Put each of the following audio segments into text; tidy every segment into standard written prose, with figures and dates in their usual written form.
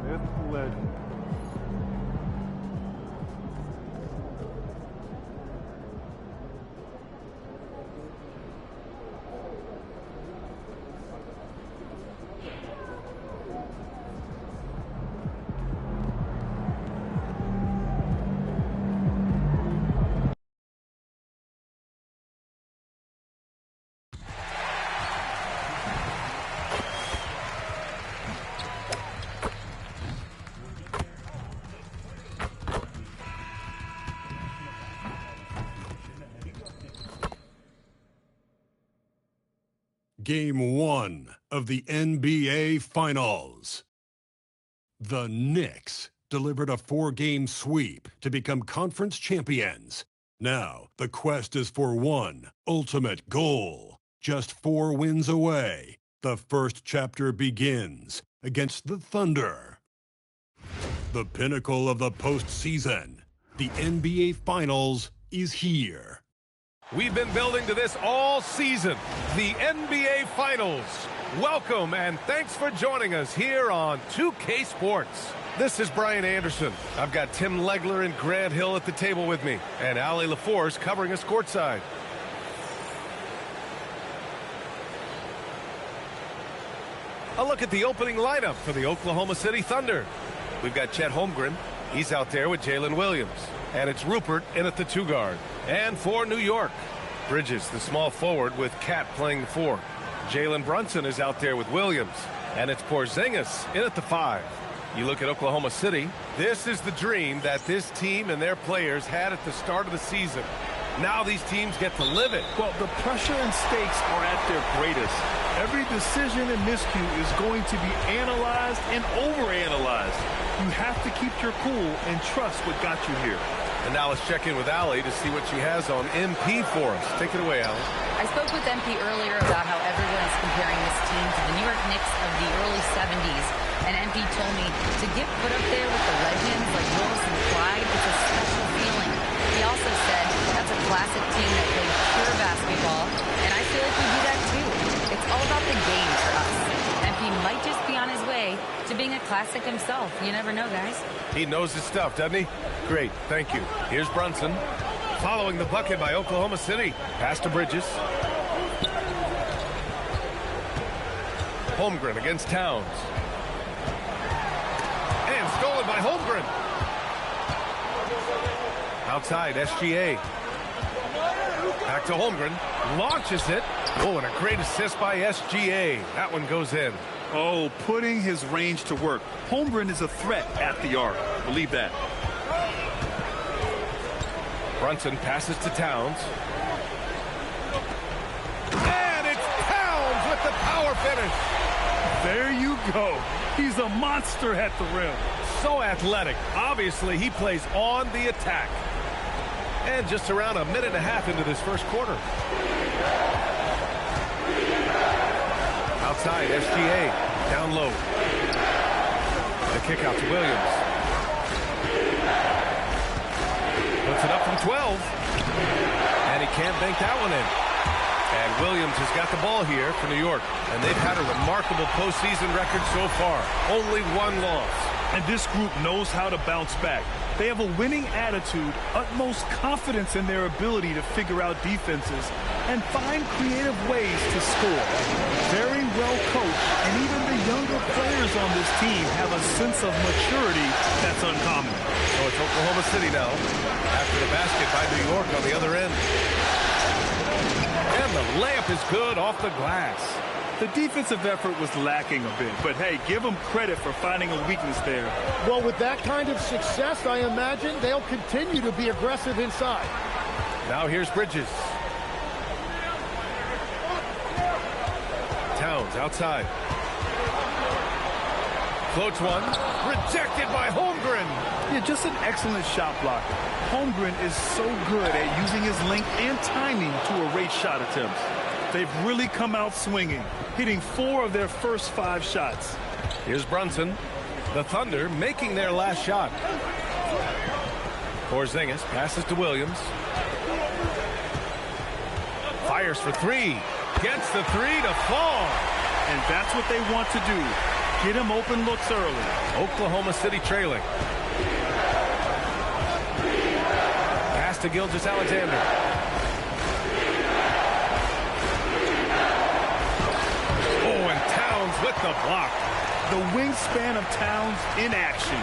Fifth legend. Game 1 of the NBA Finals. The Knicks delivered a 4-game sweep to become conference champions. Now, the quest is for one ultimate goal. Just 4 wins away, the first chapter begins against the Thunder. The pinnacle of the postseason, the NBA Finals, is here. We've been building to this all season, the NBA Finals. Welcome and thanks for joining us here on 2K Sports. This is Brian Anderson. I've got Tim Legler and Grant Hill at the table with me, and Allie LaForce covering us courtside. A look at the opening lineup for the Oklahoma City Thunder. We've got Chet Holmgren. He's out there with Jalen Williams. And it's Rupert in at the 2 guard. And for New York, Bridges, the small forward, with Cat playing the 4. Jalen Brunson is out there with Williams. And it's Porzingis in at the 5. You look at Oklahoma City, this is the dream that this team and their players had at the start of the season. Now these teams get to live it. Well, the pressure and stakes are at their greatest. Every decision and miscue is going to be analyzed and overanalyzed. You have to keep your cool and trust what got you here. And now let's check in with Allie to see what she has on MP for us. Take it away, Allie. I spoke with MP earlier about how everyone is comparing this team to the New York Knicks of the early 70s. And MP told me to get put up there with the legends like Willis and Clyde, it's a special feeling. He also said that's a classic team that played pure basketball, and I feel like we do that too. It's all about the game for us. MP might just be on his way to being a classic himself. You never know, guys. He knows his stuff, doesn't he? Great, thank you. Here's Brunson. Following the bucket by Oklahoma City. Pass to Bridges. Holmgren against Towns. And stolen by Holmgren. Outside, SGA. Back to Holmgren. Launches it. Oh, and a great assist by SGA. That one goes in. Oh, putting his range to work. Holmgren is a threat at the arc. Believe that. Brunson passes to Towns. And it's Towns with the power finish. There you go. He's a monster at the rim. So athletic. Obviously, he plays on the attack. And just around a minute and a half into this first quarter. Outside, SGA. Down low. The kick out to Williams. Puts it up from 12. And he can't bank that one in. And Williams has got the ball here for New York. And they've had a remarkable postseason record so far. Only 1 loss. And this group knows how to bounce back. They have a winning attitude, utmost confidence in their ability to figure out defenses, and find creative ways to score. Very well coached, and even the younger players on this team have a sense of maturity that's uncommon. So it's Oklahoma City now, after the basket by New York on the other end. And the layup is good off the glass. The defensive effort was lacking a bit, but hey, give them credit for finding a weakness there. Well, with that kind of success, I imagine they'll continue to be aggressive inside. Now here's Bridges. Towns outside. Floats one. Rejected by Holmgren. Yeah, just an excellent shot blocker. Holmgren is so good at using his length and timing to erase shot attempts. They've really come out swinging, hitting 4 of their first 5 shots. Here's Brunson. The Thunder making their last shot. Porzingis passes to Williams. Fires for 3. Gets the 3 to fall. And that's what they want to do. Get him open looks early. Oklahoma City trailing. Pass to Gilgeous-Alexander. Oh, and Towns with the block. The wingspan of Towns in action,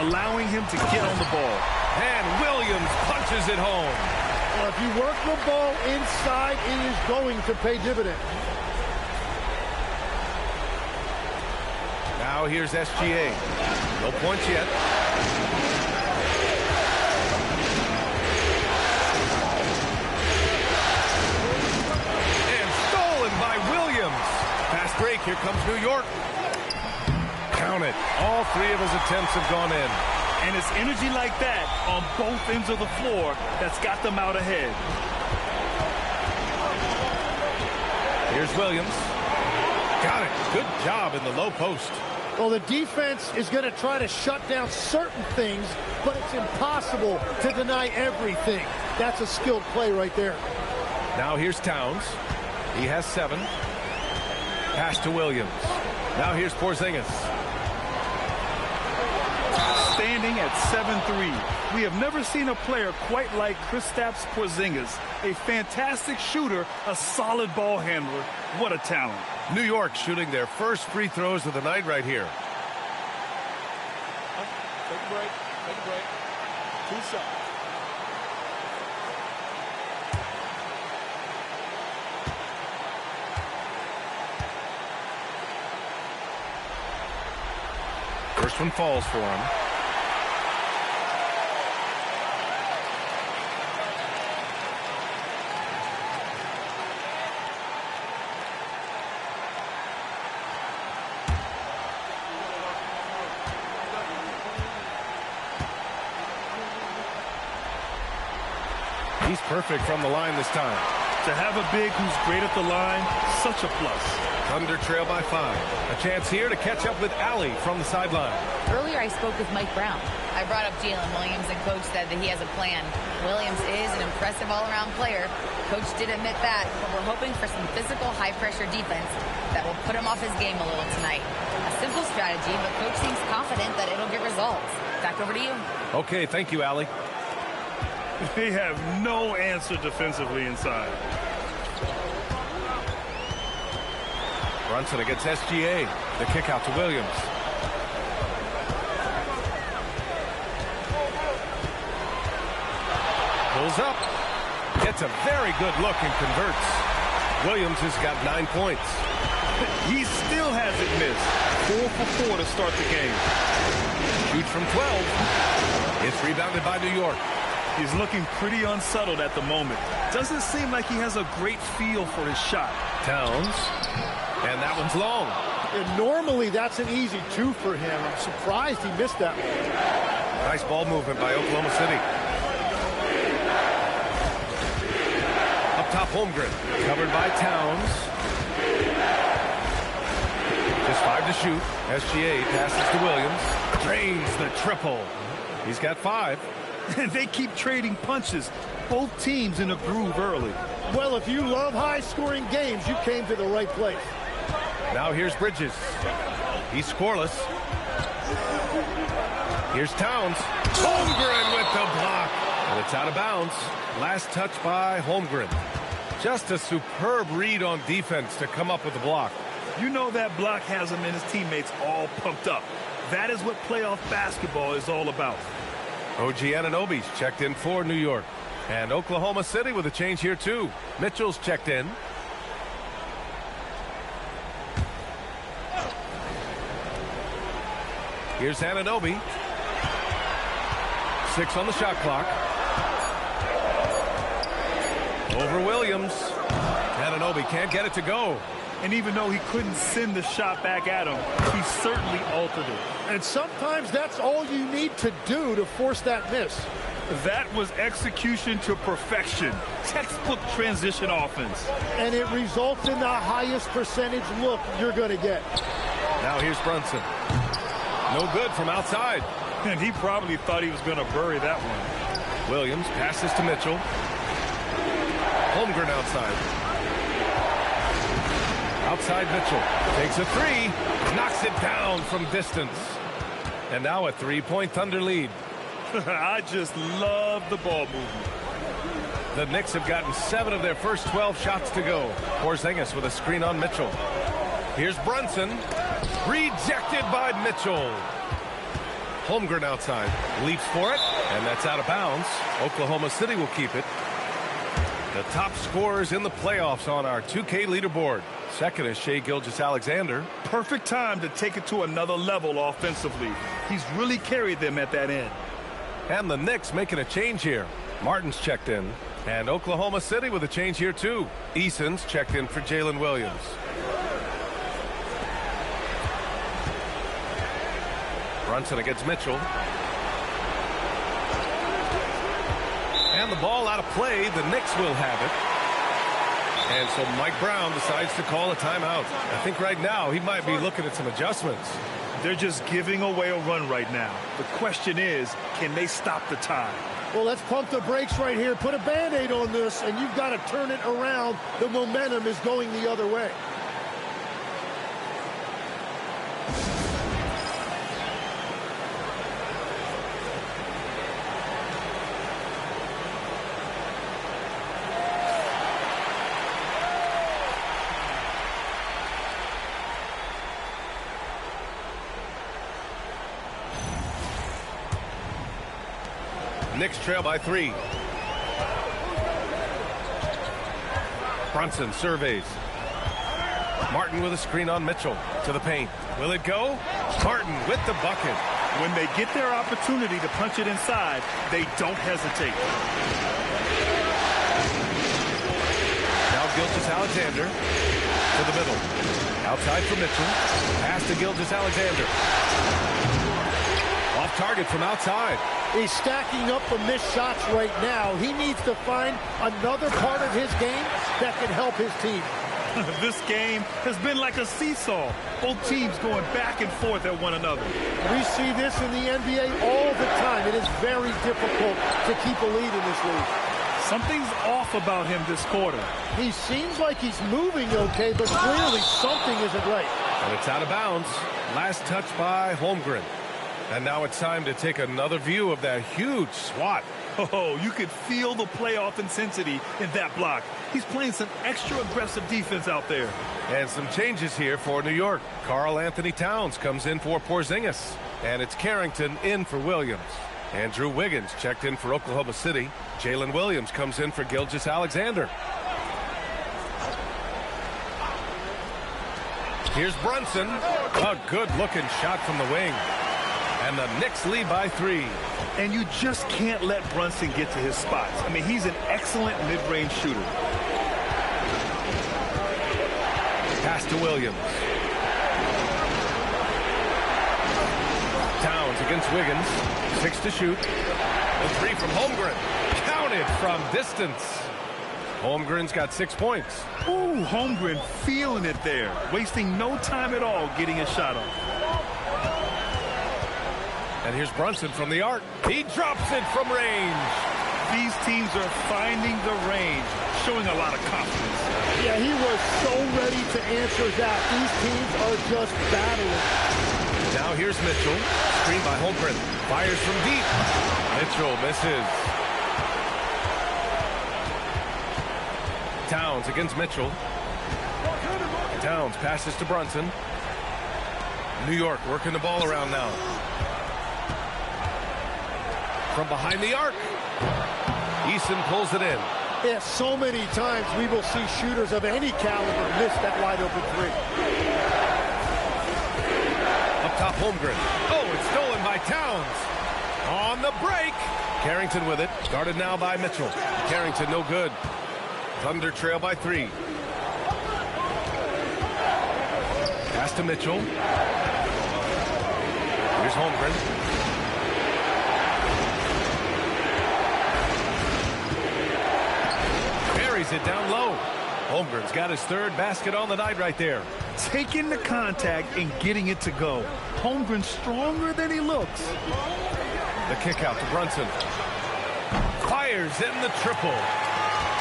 allowing him to get on the ball. And Williams punches it home. Well, if you work the ball inside, it is going to pay dividends. Now here's SGA. No points yet. And stolen by Williams. Fast break. Here comes New York. Count it. All three of his attempts have gone in. And it's energy like that on both ends of the floor that's got them out ahead. Here's Williams. Got it. Good job in the low post. Well, the defense is going to try to shut down certain things, but it's impossible to deny everything. That's a skilled play right there. Now here's Towns. He has 7. Pass to Williams. Now here's Porzingis. Standing at 7'3", we have never seen a player quite like Kristaps Porzingis. A fantastic shooter, a solid ball handler. What a talent. New York shooting their first free throws of the night right here. Take a break. Take a break. 2 shots. First one falls for him. He's perfect from the line this time. To have a big who's great at the line, such a plus. Thunder trail by 5. A chance here to catch up with Allie from the sideline. Earlier, I spoke with Mike Brown. I brought up Jalen Williams, and Coach said that he has a plan. Williams is an impressive all-around player. Coach did admit that, but we're hoping for some physical, high-pressure defense that will put him off his game a little tonight. A simple strategy, but Coach seems confident that it'll get results. Back over to you. Okay, thank you, Allie. They have no answer defensively inside. Brunson against SGA. The kick out to Williams. Pulls up. Gets a very good look and converts. Williams has got 9 points. He still hasn't missed. 4 for 4 to start the game. Shoots from 12. It's rebounded by New York. He's looking pretty unsettled at the moment. Doesn't seem like he has a great feel for his shot. Towns. And that one's long. And normally that's an easy 2 for him. I'm surprised he missed that one. Nice ball movement by Oklahoma City. Up top, Holmgren. Covered by Towns. Just 5 to shoot. SGA passes to Williams. Drains the triple. He's got 5. They keep trading punches. Both teams in a groove early. Well, if you love high-scoring games, you came to the right place. Now here's Bridges. He's scoreless. Here's Towns. Holmgren with the block. And it's out of bounds. Last touch by Holmgren. Just a superb read on defense to come up with the block. You know that block has him and his teammates all pumped up. That is what playoff basketball is all about. OG Anunoby's checked in for New York. And Oklahoma City with a change here too. Mitchell's checked in. Here's Anunoby. 6 on the shot clock. Over Williams. Anunoby can't get it to go. And even though he couldn't send the shot back at him, he certainly altered it. And sometimes that's all you need to do to force that miss. That was execution to perfection. Textbook transition offense. And it results in the highest percentage look you're going to get. Now here's Brunson. No good from outside. And he probably thought he was going to bury that one. Williams passes to Mitchell. Holmgren outside. Outside Mitchell. Takes a 3. Knocks it down from distance. And now a 3-point Thunder lead. I just love the ball movement. The Knicks have gotten 7 of their first 12 shots to go. Porzingis with a screen on Mitchell. Here's Brunson. Rejected by Mitchell. Holmgren outside. Leaps for it. And that's out of bounds. Oklahoma City will keep it. The top scorers in the playoffs on our 2K leaderboard. Second is Shai Gilgeous-Alexander. Perfect time to take it to another level offensively. He's really carried them at that end. And the Knicks making a change here. Martin's checked in. And Oklahoma City with a change here too. Eason's checked in for Jalen Williams. Brunson against Mitchell. And the ball out of play. The Knicks will have it. And so Mike Brown decides to call a timeout. I think right now he might be looking at some adjustments. They're just giving away a run right now. The question is, can they stop the tide? Well, let's pump the brakes right here. Put a Band-Aid on this, and you've got to turn it around. The momentum is going the other way. Knicks trail by 3. Brunson surveys. Martin with a screen on Mitchell. To the paint. Will it go? Martin with the bucket. When they get their opportunity to punch it inside, they don't hesitate. Now Gilgeous-Alexander to the middle. Outside for Mitchell. Pass to Gilgeous-Alexander. Off target from outside. He's stacking up the missed shots right now. He needs to find another part of his game that can help his team. This game has been like a seesaw. Both teams going back and forth at one another. We see this in the NBA all the time. It is very difficult to keep a lead in this league. Something's off about him this quarter. He seems like he's moving okay, but clearly something isn't right. And it's out of bounds. Last touch by Holmgren. And now it's time to take another view of that huge swat. Oh, you could feel the playoff intensity in that block. He's playing some extra aggressive defense out there. And some changes here for New York. Karl Anthony Towns comes in for Porzingis. And it's Carrington in for Williams. Andrew Wiggins checked in for Oklahoma City. Jalen Williams comes in for Gilgeous-Alexander. Here's Brunson. A good-looking shot from the wing. And the Knicks lead by 3. And you just can't let Brunson get to his spots. I mean, he's an excellent mid-range shooter. Pass to Williams. Towns against Wiggins. 6 to shoot. The 3 from Holmgren. Counted from distance. Holmgren's got 6 points. Ooh, Holmgren feeling it there. Wasting no time at all getting a shot off. And here's Brunson from the arc. He drops it from range. These teams are finding the range, showing a lot of confidence. Yeah, he was so ready to answer that. These teams are just battling. Now here's Mitchell. Screen by Holmgren. Fires from deep. Mitchell misses. Towns against Mitchell. Towns passes to Brunson. New York working the ball around now. From behind the arc. Eason pulls it in. Yeah, so many times we will see shooters of any caliber miss that wide open 3. Up top, Holmgren. Oh, it's stolen by Towns. On the break. Carrington with it. Guarded now by Mitchell. Carrington no good. Thunder trail by 3. Pass to Mitchell. Here's Holmgren. Buries it down low. Holmgren's got his 3rd basket on the night right there. Taking the contact and getting it to go. Holmgren's stronger than he looks. The kick out to Brunson. Fires in the triple.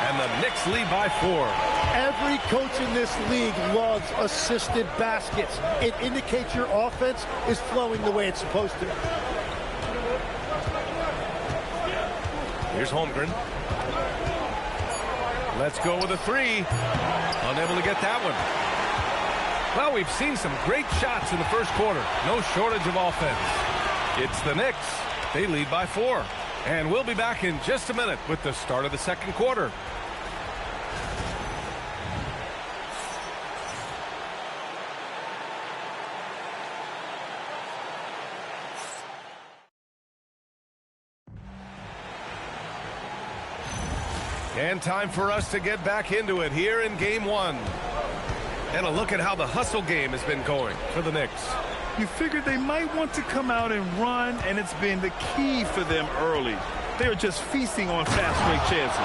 And the Knicks lead by 4. Every coach in this league loves assisted baskets. It indicates your offense is flowing the way it's supposed to. Here's Holmgren. Let's go with a 3. Unable to get that one. Well, we've seen some great shots in the first quarter. No shortage of offense. It's the Knicks. They lead by 4. And we'll be back in just a minute with the start of the second quarter. And time for us to get back into it here in Game 1. And a look at how the hustle game has been going for the Knicks. You figured they might want to come out and run, and it's been the key for them early. They're just feasting on fast break chances.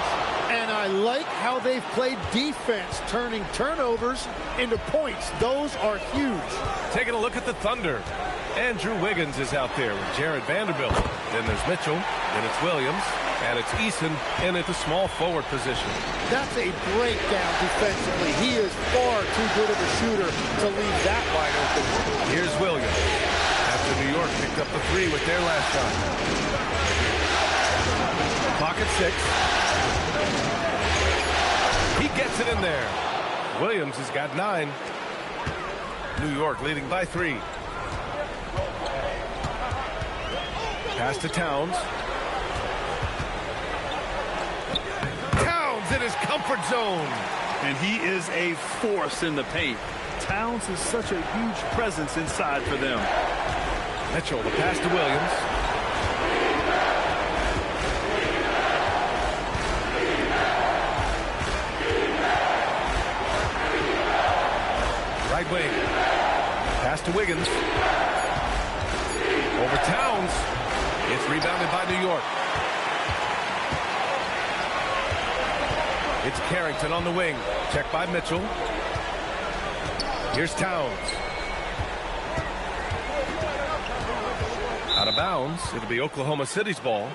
And I like how they've played defense, turning turnovers into points. Those are huge. Taking a look at the Thunder. Andrew Wiggins is out there with Jared Vanderbilt. Then there's Mitchell. Then it's Williams. And it's Eason in at the small forward position. That's a breakdown defensively. He is far too good of a shooter to leave that wide open. Here's Williams. After New York picked up the 3 with their last shot. Clock at 6. He gets it in there. Williams has got 9. New York leading by 3. Pass to Towns. In his comfort zone. And he is a force in the paint. Towns is such a huge presence inside for them. Mitchell, the pass to Williams. Right wing. Pass to Wiggins. Over Towns. It's rebounded by New York. It's Carrington on the wing. Checked by Mitchell. Here's Towns. Out of bounds. It'll be Oklahoma City's ball.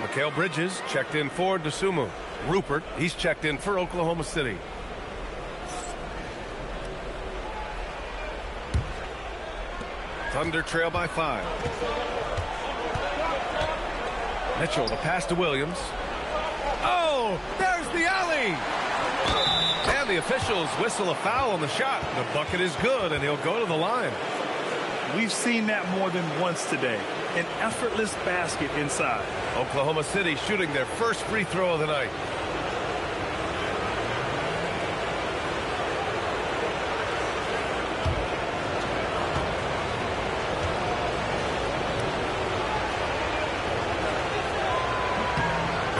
Mikal Bridges checked in for Dosunmu. Rupert, he's checked in for Oklahoma City. Thunder trail by 5. Mitchell, the pass to Williams. Oh, there's the alley. And the officials whistle a foul on the shot. The bucket is good, and he'll go to the line. We've seen that more than once today. An effortless basket inside. Oklahoma City shooting their first free throw of the night.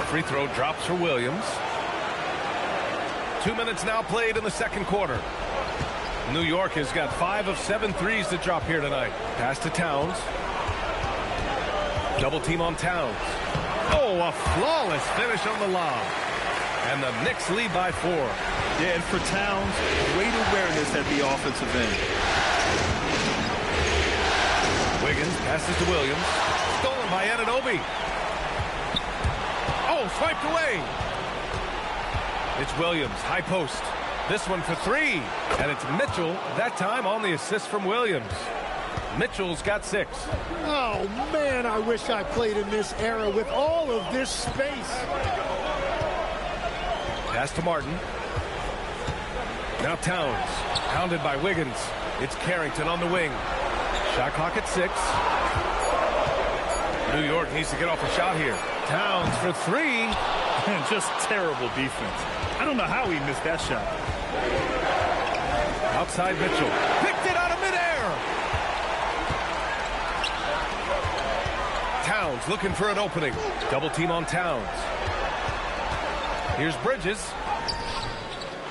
Free throw drops for Williams. 2 minutes now played in the second quarter. New York has got 5 of 7 threes to drop here tonight. Pass to Towns. Double team on Towns. Oh, a flawless finish on the lob. And the Knicks lead by 4. Yeah, and for Towns, great awareness at the offensive end. Wiggins passes to Williams. Stolen by Anunoby. Swiped away. It's Williams, high post. This one for 3. And it's Mitchell, that time on the assist from Williams. Mitchell's got 6. Oh, man, I wish I played in this era with all of this space. Pass to Martin. Now Towns, pounded by Wiggins. It's Carrington on the wing. Shot clock at 6. New York needs to get off a shot here. Towns for 3. And just terrible defense. I don't know how he missed that shot. Outside Mitchell. Picked it out of midair. Towns looking for an opening. Double team on Towns. Here's Bridges.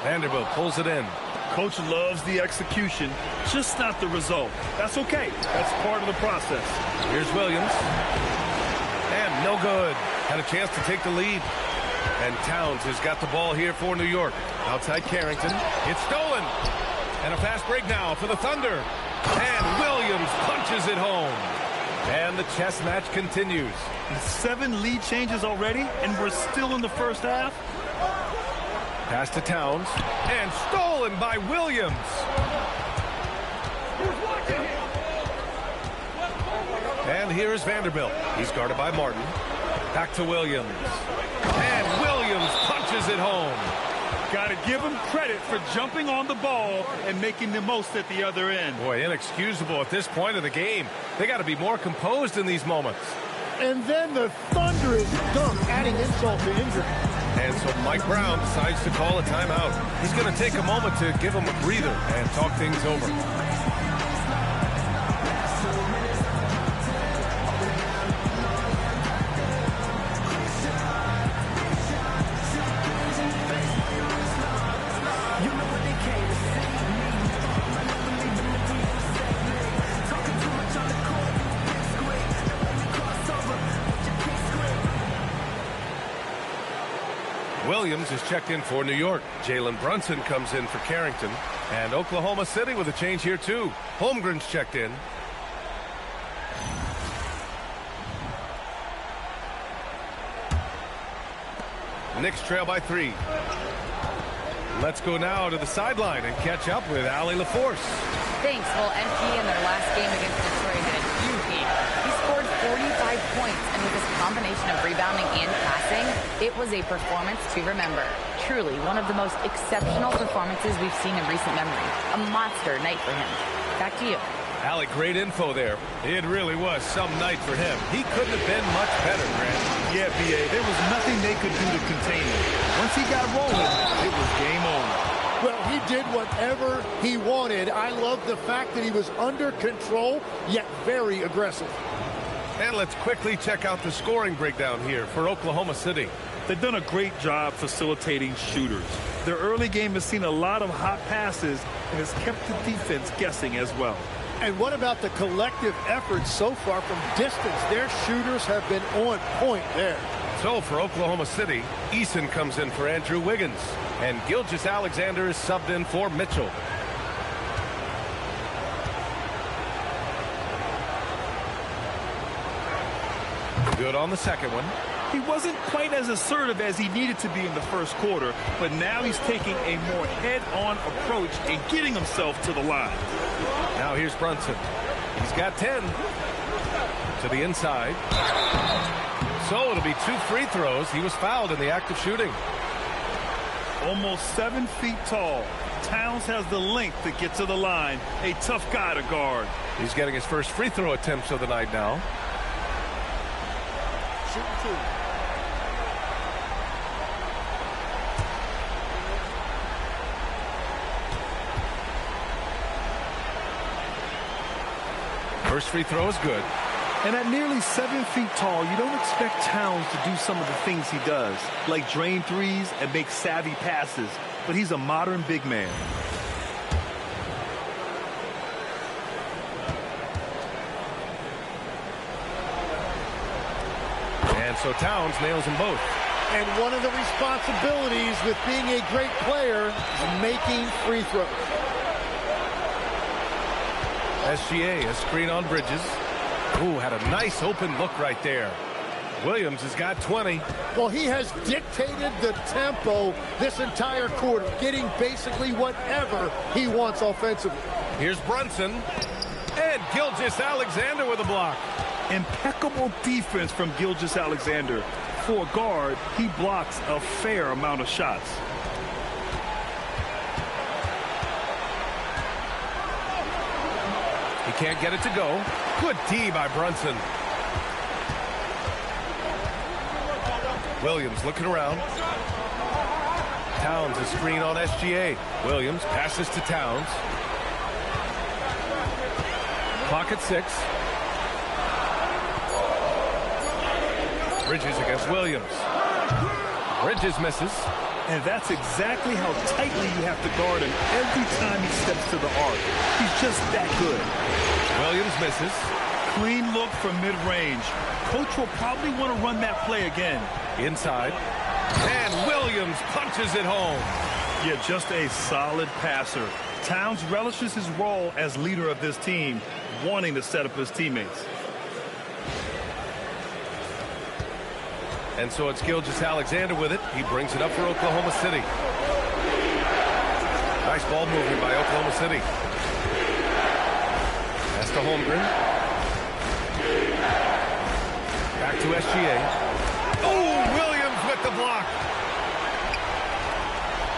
Vanderbilt pulls it in. Coach loves the execution, just not the result. That's okay. That's part of the process. Here's Williams. And no good. Had a chance to take the lead. And Towns has got the ball here for New York. Outside Carrington. It's stolen. And a fast break now for the Thunder. And Williams punches it home. And the chess match continues. 7 lead changes already, and we're still in the first half. Pass to Towns, and stolen by Williams. And here's Vanderbilt. He's guarded by Martin. Back to Williams. And Williams punches it home. Got to give him credit for jumping on the ball and making the most at the other end. Boy, inexcusable at this point of the game. They got to be more composed in these moments. And then the thunderous dunk, adding insult to injury. And so Mike Brown decides to call a timeout. He's going to take a moment to give him a breather and talk things over. Williams is checked in for New York. Jalen Brunson comes in for Carrington. And Oklahoma City with a change here, too. Holmgren's checked in. Knicks trail by 3. Let's go now to the sideline and catch up with Allie LaForce. Thanks. Well, NP in their last game against Detroit had a huge game. He scored 45 points, and with his combination of rebounding and passing, it was a performance to remember. Truly, one of the most exceptional performances we've seen in recent memory. A monster night for him. Back to you. Allie, great info there. It really was some night for him. He couldn't have been much better, Grant. Yeah, B.A., there was nothing they could do to contain him. Once he got rolling, it was game over. Well, he did whatever he wanted. I love the fact that he was under control, yet very aggressive. And let's quickly check out the scoring breakdown here for Oklahoma City. They've done a great job facilitating shooters. Their early game has seen a lot of hot passes and has kept the defense guessing as well. And what about the collective effort so far from distance? Their shooters have been on point there. So for Oklahoma City, Eason comes in for Andrew Wiggins. And Gilgeous-Alexander is subbed in for Mitchell. Good on the second one. He wasn't quite as assertive as he needed to be in the first quarter, but now he's taking a more head-on approach and getting himself to the line. Now here's Brunson. He's got 10. To the inside. So it'll be 2 free throws. He was fouled in the act of shooting. Almost 7 feet tall. Towns has the length to get to the line. A tough guy to guard. He's getting his first free throw attempts of the night now. Shooting 2. First free throw is good. And at nearly 7 feet tall, you don't expect Towns to do some of the things he does, like drain threes and make savvy passes. But he's a modern big man. And so Towns nails them both. And one of the responsibilities with being a great player is making free throws. SGA, a screen on Bridges. Ooh, had a nice open look right there. Williams has got 20. Well, he has dictated the tempo this entire quarter, getting basically whatever he wants offensively. Here's Brunson. And Gilgeous-Alexander with a block. Impeccable defense from Gilgeous-Alexander. For a guard, he blocks a fair amount of shots. He can't get it to go. Good D by Brunson. Williams looking around. Towns a screen on SGA. Williams passes to Towns. Clock at 6. Bridges against Williams. Bridges misses. And that's exactly how tightly you have to guard him every time he steps to the arc. He's just that good. Williams misses. Clean look from mid-range. Coach will probably want to run that play again. Inside. And Williams punches it home. Yeah, just a solid passer. Towns relishes his role as leader of this team, wanting to set up his teammates. And so it's Gilgeous Alexander with it. He brings it up for Oklahoma City. Nice ball movement by Oklahoma City. That's to Holmgren. Back to SGA. Oh, Williams with the block.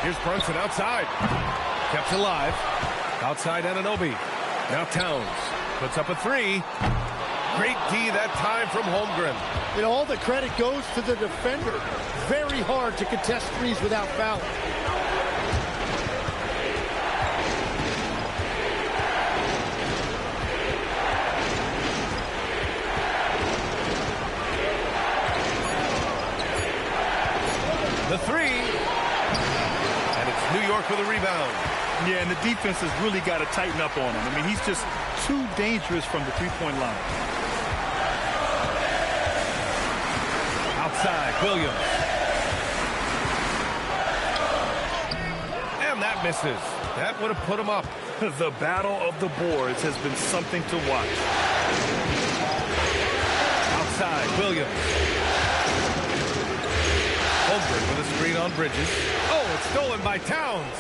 Here's Brunson outside. Kept alive. Outside Anunoby. Now Towns puts up a three. Great D that time from Holmgren. You know, all the credit goes to the defender. Very hard to contest threes without fouling. The three. And it's New York with a rebound. Yeah, and the defense has really got to tighten up on him. I mean, he's just too dangerous from the three-point line. Outside, Williams. And that misses. That would have put him up. The battle of the boards has been something to watch. Outside, Williams. Holmgren with a screen on Bridges. Oh, it's stolen by Towns.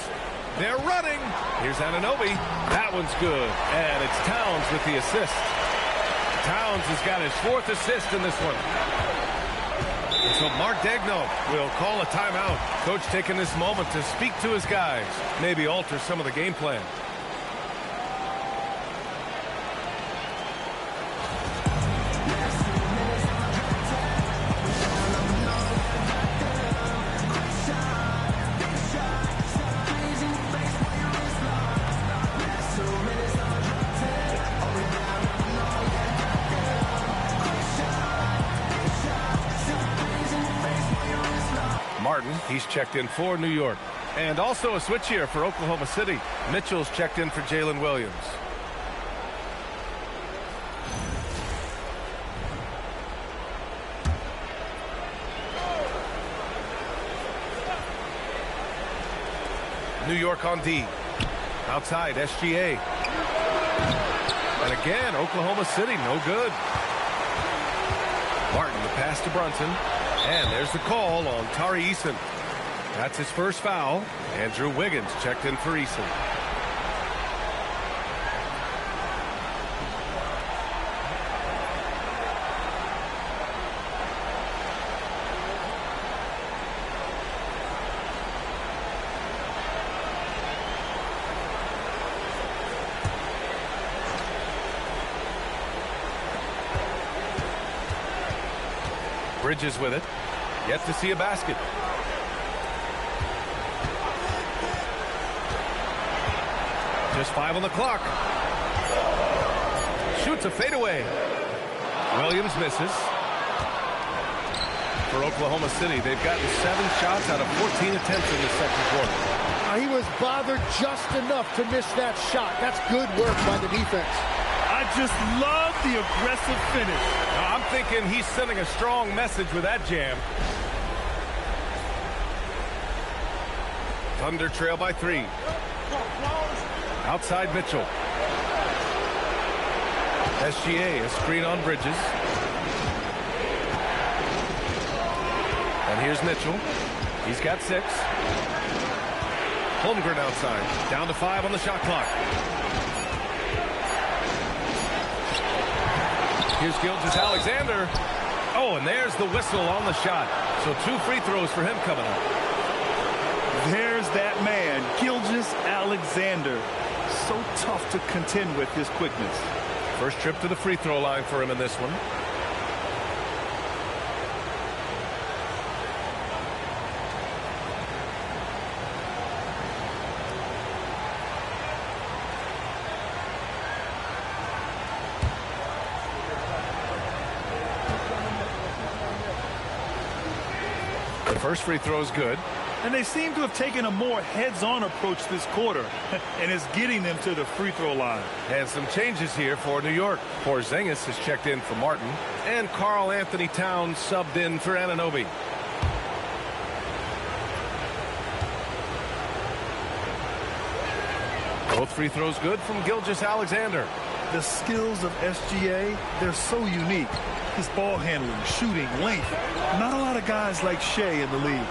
They're running. Here's Anunoby. That one's good. And it's Towns with the assist. Towns has got his 4th assist in this one. And so Mark Daigneault will call a timeout. Coach taking this moment to speak to his guys. Maybe alter some of the game plan. He's checked in for New York. And also a switch here for Oklahoma City. Mitchell's checked in for Jalen Williams. New York on D. Outside, SGA. And again, Oklahoma City, no good. Martin, the pass to Brunson. And there's the call on Tari Eason. That's his first foul. Andrew Wiggins checked in for Eason. Bridges with it. Yet to see a basket. Just 5 on the clock. Shoots a fadeaway. Williams misses. For Oklahoma City, they've gotten 7 shots out of 14 attempts in the second quarter. He was bothered just enough to miss that shot. That's good work by the defense. I just love the aggressive finish. Now, I'm thinking he's sending a strong message with that jam. Thunder trail by 3. Outside Mitchell. SGA, a screen on Bridges. And here's Mitchell. He's got 6. Holmgren outside. Down to 5 on the shot clock. Here's Gilgeous Alexander. Oh, and there's the whistle on the shot. So 2 free throws for him coming up. There's that man, Gilgeous Alexander. So tough to contend with his quickness. First trip to the free throw line for him in this one. The first free throw is good. And they seem to have taken a more heads-on approach this quarter, and it's getting them to the free throw line. And some changes here for New York. Porzingis has checked in for Martin, and Karl Anthony Towns subbed in for Anunoby. Both free throws good from Gilgeous Alexander. The skills of SGA, they're so unique. His ball handling, shooting, length. Not a lot of guys like Shea in the league.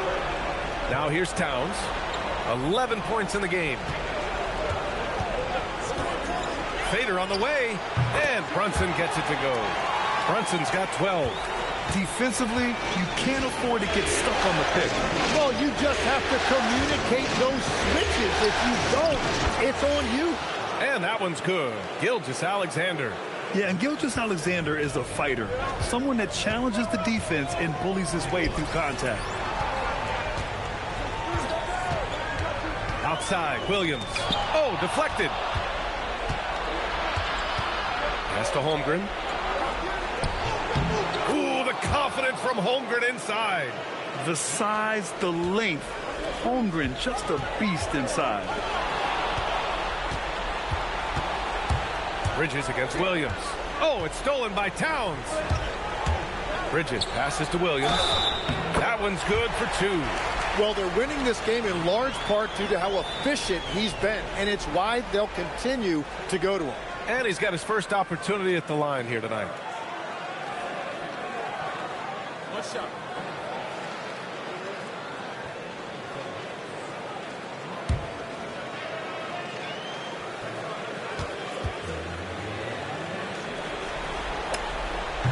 Now here's Towns. 11 points in the game. Fader on the way, and Brunson gets it to go. Brunson's got 12. Defensively, you can't afford to get stuck on the pick. Well, you just have to communicate those switches. If you don't, it's on you. And that one's good. Gilgeous-Alexander. Yeah, and Gilgeous-Alexander is a fighter. Someone that challenges the defense and bullies his way through contact. Outside, Williams. Oh, deflected. Pass to Holmgren. Ooh, the confidence from Holmgren inside. The size, the length. Holmgren, just a beast inside. Bridges against Williams. Oh, it's stolen by Towns. Bridges passes to Williams. That one's good for 2. Well, they're winning this game in large part due to how efficient he's been, and it's why they'll continue to go to him. And he's got his first opportunity at the line here tonight. What's up?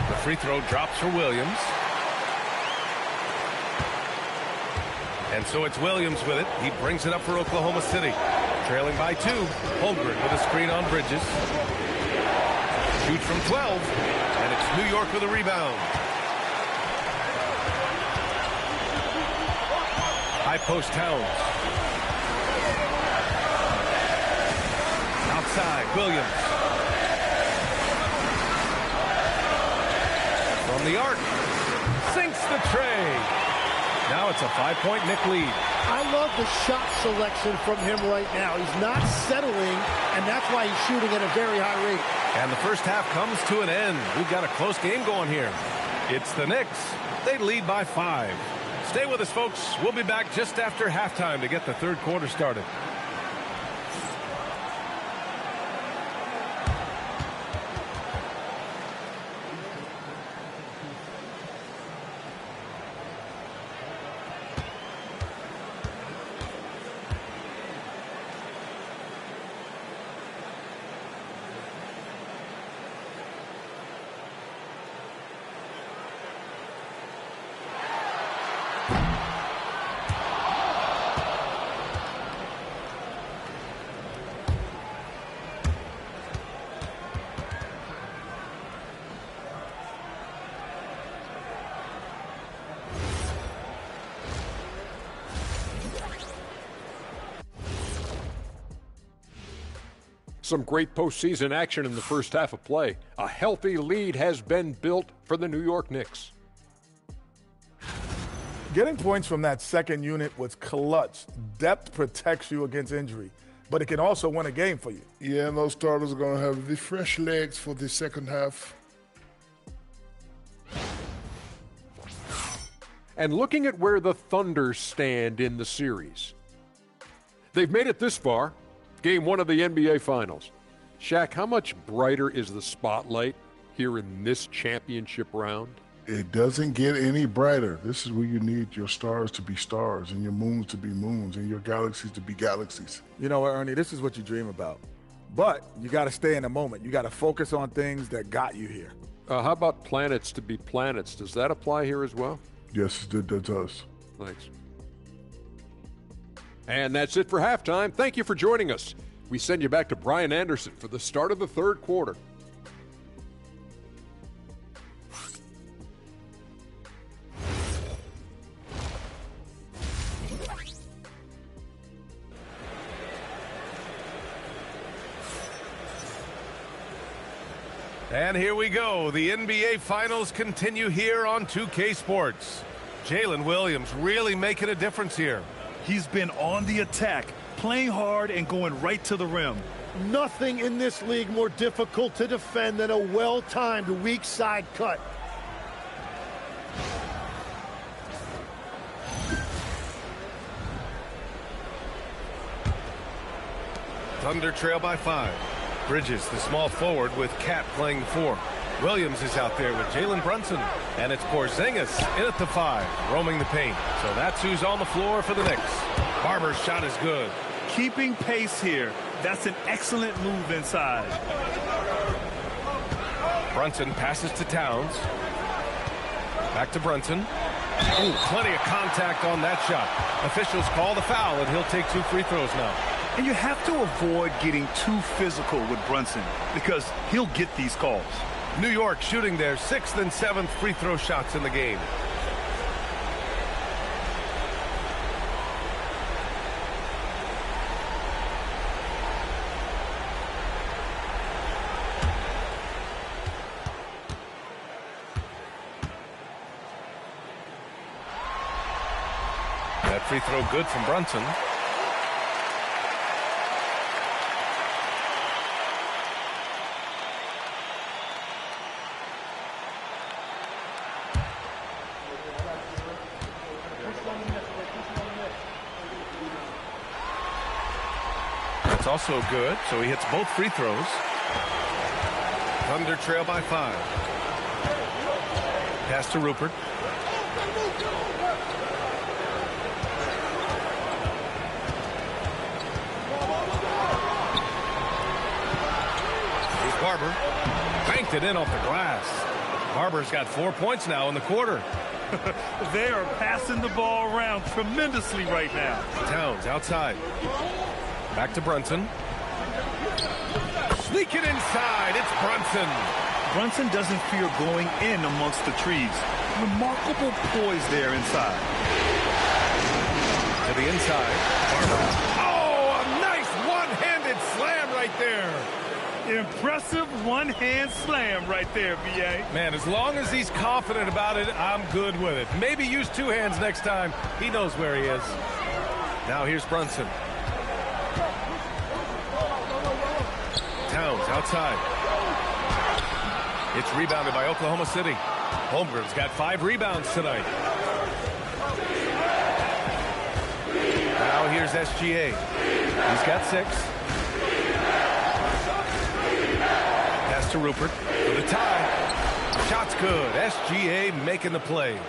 The free throw drops for Williams. And so it's Williams with it. He brings it up for Oklahoma City. Trailing by 2. Holmgren with a screen on Bridges. Shoots from 12. And it's New York with a rebound. High post Towns. Outside, Williams. From the arc. Sinks the tray. Now it's a 5-point Knick lead. I love the shot selection from him right now. He's not settling, and that's why he's shooting at a very high rate. And the first half comes to an end. We've got a close game going here. It's the Knicks. They lead by 5. Stay with us, folks. We'll be back just after halftime to get the third quarter started. Some great postseason action in the first half of play. A healthy lead has been built for the New York Knicks. Getting points from that second unit was clutch. Depth protects you against injury, but it can also win a game for you. Yeah, and those starters are going to have the fresh legs for the second half. And looking at where the Thunder stand in the series, they've made it this far. Game 1 of the NBA Finals. Shaq, how much brighter is the spotlight here in this championship round? It doesn't get any brighter. This is where you need your stars to be stars and your moons to be moons and your galaxies to be galaxies. You know what, Ernie, this is what you dream about. But you got to stay in the moment. You got to focus on things that got you here. How about planets to be planets? Does that apply here as well? Yes, it does. Thanks. And that's it for halftime. Thank you for joining us. We send you back to Brian Anderson for the start of the third quarter. And here we go. The NBA Finals continue here on 2K Sports. Jalen Williams really making a difference here. He's been on the attack, playing hard and going right to the rim. Nothing in this league more difficult to defend than a well-timed weak side cut. Thunder trail by 5. Bridges, the small forward, with Cat playing 4. Williams is out there with Jalen Brunson. And it's Porzingis in at the 5, roaming the paint. So that's who's on the floor for the Knicks. Barber's shot is good. Keeping pace here. That's an excellent move inside. Brunson passes to Towns. Back to Brunson. Ooh, plenty of contact on that shot. Officials call the foul, and he'll take 2 free throws now. And you have to avoid getting too physical with Brunson because he'll get these calls. New York shooting their 6th and 7th free throw shots in the game. That free throw good from Brunson. That's also good, so he hits both free throws. Thunder trail by 5. Pass to Rupert. Barber banked it in off the glass. Barber's got 4 points now in the quarter. They are passing the ball around tremendously right now. Towns outside. Back to Brunson. Sneak it inside. It's Brunson. Brunson doesn't fear going in amongst the trees. Remarkable poise there inside. To the inside. Barber. Oh, a nice one-handed slam right there. Impressive one-hand slam right there, B.A. Man, as long as he's confident about it, I'm good with it. Maybe use 2 hands next time. He knows where he is. Now here's Brunson. Towns outside. It's rebounded by Oklahoma City. Holmgren's got 5 rebounds tonight. Now here's SGA. He's got 6. Pass to Rupert for the tie. Shot's good. SGA making the play.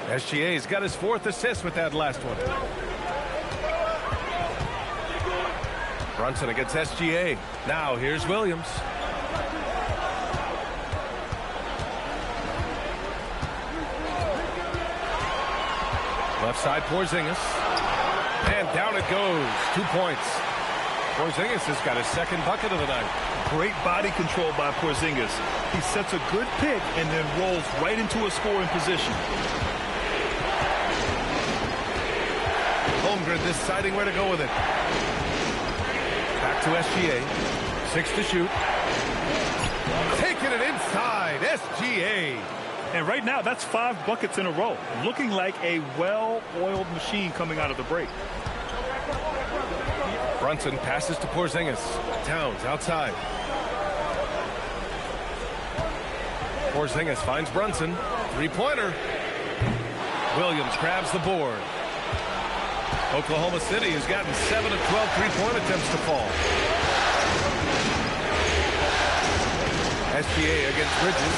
SGA's got his 4th assist with that last one. Brunson against SGA. Now here's Williams. Left side Porzingis. And down it goes. 2 points. Porzingis has got his 2nd bucket of the night. Great body control by Porzingis. He sets a good pick and then rolls right into a scoring position. Holmgren deciding where to go with it. Back to SGA. 6 to shoot. Taking it inside. SGA. And right now, that's 5 buckets in a row. Looking like a well-oiled machine coming out of the break. Brunson passes to Porzingis. Towns outside. Porzingis finds Brunson. 3-pointer. Williams grabs the board. Oklahoma City has gotten 7 of 12 3-point attempts to fall. SGA against Bridges.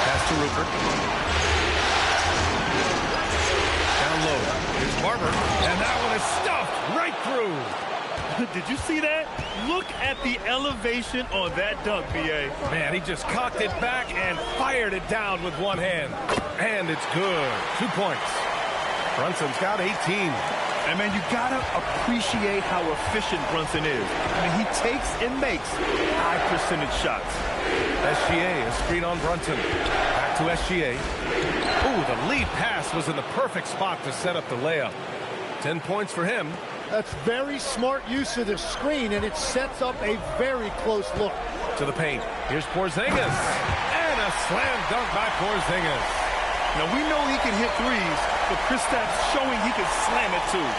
Pass to Rupert. Down low. Here's Barber. And that one is stuffed right through. Did you see that? Look at the elevation on that dunk, B.A. Man, he just cocked it back and fired it down with one hand. And it's good. 2 points. Brunson's got 18. And, man, you got to appreciate how efficient Brunson is. I mean, he takes and makes high-percentage shots. SGA, a screen on Brunson. Back to SGA. Ooh, the lead pass was in the perfect spot to set up the layup. 10 points for him. That's very smart use of the screen, and it sets up a very close look. To the paint. Here's Porzingis. And a slam dunk by Porzingis. Now, we know he can hit threes, but Kristaps showing he can slam it, too.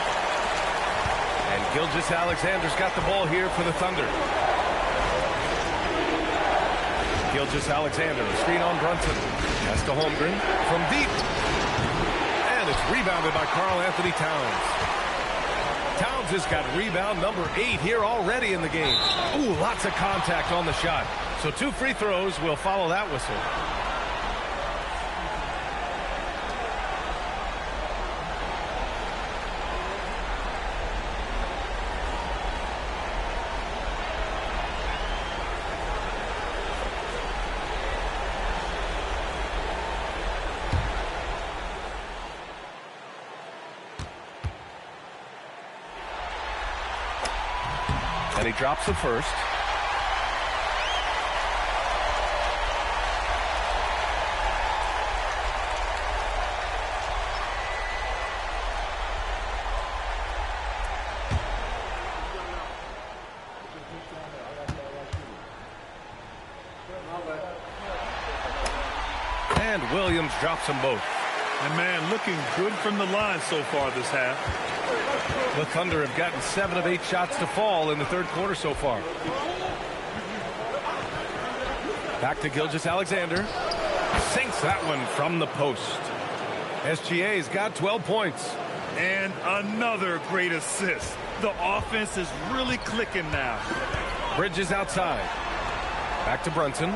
And Gilgeous-Alexander's got the ball here for the Thunder. Gilgeous-Alexander, screen on Brunson. Pass to Holmgren from deep. And it's rebounded by Karl-Anthony Towns. Towns has got rebound number 8 here already in the game. Ooh, lots of contact on the shot. So 2 free throws will follow that whistle. And he drops the first. And Williams drops them both. And man, looking good from the line so far this half. The Thunder have gotten 7 of 8 shots to fall in the third quarter so far. Back to Gilgeous-Alexander. Sinks that one from the post. SGA's got 12 points. And another great assist. The offense is really clicking now. Bridges outside. Back to Brunson.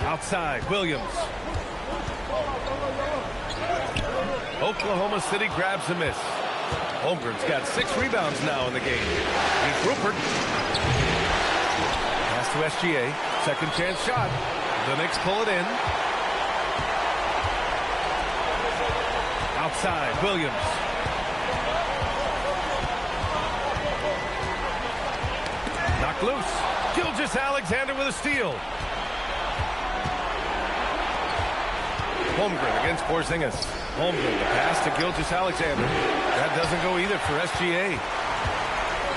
Outside, Williams. Oklahoma City grabs a miss. Holmgren's got 6 rebounds now in the game. Here's Rupert. Pass to SGA. Second chance shot. The Knicks pull it in. Outside, Williams. Knocked loose. Gilgeous-Alexander with a steal. Holmgren against Porzingis. Holmgren, the pass to Gilgeous-Alexander. That doesn't go either for SGA.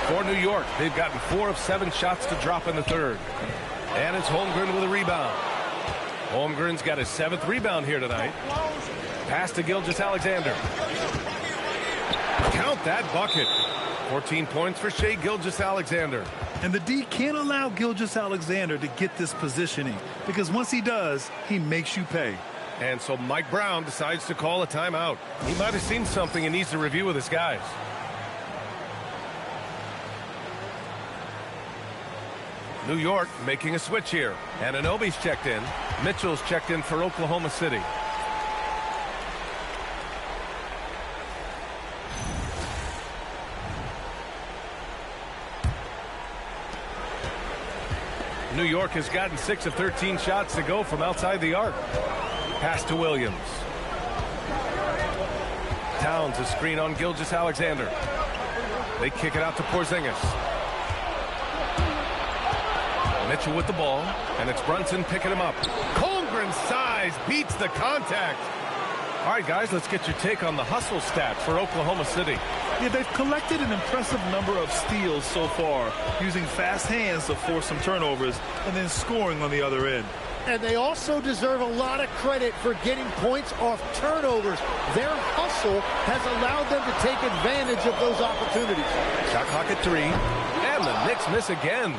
For New York, they've gotten 4 of 7 shots to drop in the third. And it's Holmgren with a rebound. Holmgren's got his 7th rebound here tonight. Pass to Gilgeous-Alexander. Count that bucket. 14 points for Shai Gilgeous-Alexander. And the D can't allow Gilgeous-Alexander to get this positioning, because once he does, he makes you pay. And so Mike Brown decides to call a timeout. He might have seen something and needs to review with his guys. New York making a switch here. And Anunoby's checked in. Mitchell's checked in for Oklahoma City. New York has gotten 6 of 13 shots to go from outside the arc. Pass to Williams. Towns a screen on Gilgeous-Alexander. They kick it out to Porzingis. Mitchell with the ball, and it's Brunson picking him up. Holmgren's size beats the contact. All right, guys, let's get your take on the hustle stats for Oklahoma City. Yeah, they've collected an impressive number of steals so far, using fast hands to force some turnovers and then scoring on the other end. And they also deserve a lot of credit for getting points off turnovers. Their hustle has allowed them to take advantage of those opportunities. Shot clock at 3, and the Knicks miss again.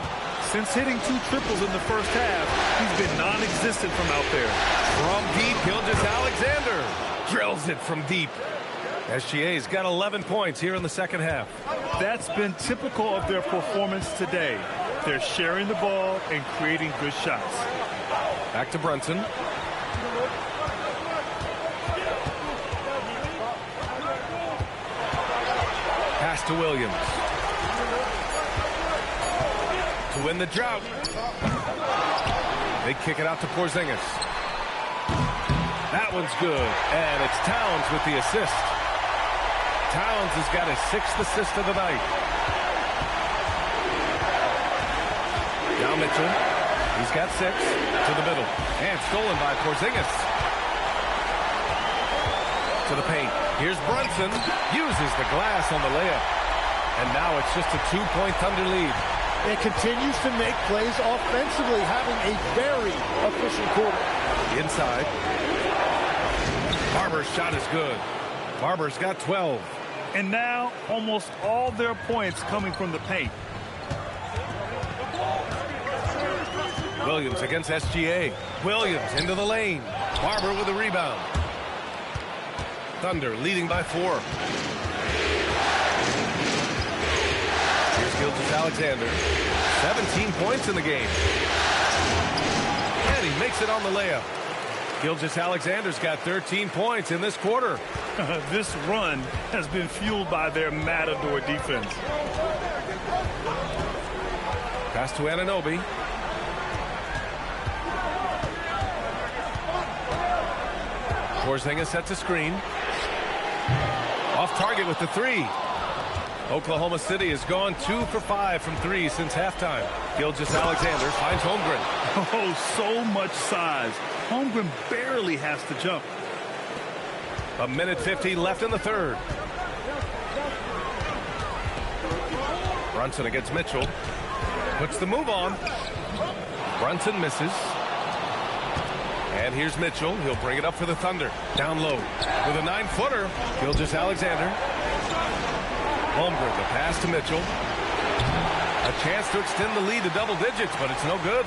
Since hitting 2 triples in the first half, he's been non-existent from out there. From deep, Gilgeous-Alexander drills it from deep. SGA's got 11 points here in the second half. That's been typical of their performance today. They're sharing the ball and creating good shots. Back to Brunson. Pass to Williams. To win the drought. They kick it out to Porzingis. That one's good. And it's Towns with the assist. Towns has got his 6th assist of the night. Now Mitchell. He's got 6 to the middle. And stolen by Porzingis. To the paint. Here's Brunson. Uses the glass on the layup. And now it's just a 2-point Thunder lead. It continues to make plays offensively, having a very efficient quarter. Inside. Barber's shot is good. Barber's got 12. And now almost all their points coming from the paint. Williams against SGA. Williams into the lane. Barber with a rebound. Thunder leading by 4. Here's Gilgeous-Alexander. 17 points in the game. And he makes it on the layup. Gilgeous-Alexander's got 13 points in this quarter. This run has been fueled by their matador defense. Pass to Anunoby. Porzingis sets a screen. Off target with the 3. Oklahoma City has gone 2 for 5 from 3 since halftime. Gilgeous-Alexander finds Holmgren. Oh, so much size. Holmgren barely has to jump. 1:50 left in the third. Brunson against Mitchell. Puts the move on. Brunson misses. And here's Mitchell. He'll bring it up for the Thunder. Down low with a 9-footer. Gilgeous-Alexander. Holmgren, the pass to Mitchell. A chance to extend the lead to double digits, but it's no good.